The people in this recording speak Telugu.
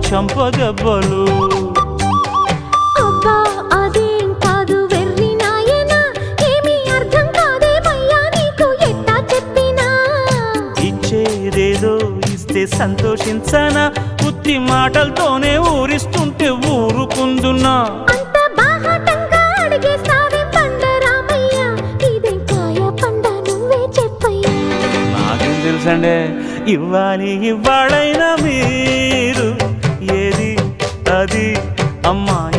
చంపదెబ్బలు. అబ్బా అదేం కాదు వెర్రి నాయనా, ఏమీ అర్థం కాదేమయ్యా నీకు ఎట్టా చెప్పినా. ఇచ్చేదేదో ఇస్తే సంతోషించనా, ఉత్తి మాటలతోనే ఊరిస్తుంటే ఊరుకుందున్నా. అంత బాహాటంగా అడిగేస్తావే పండరామయ్య, ఇదేం కాయ పండ నువ్వే చెప్పయ్యా. నాకేం తెలుసండే, ఇవ్వాలి ఇవ్వాళైనా మీరు ఏది అది అమ్మాయి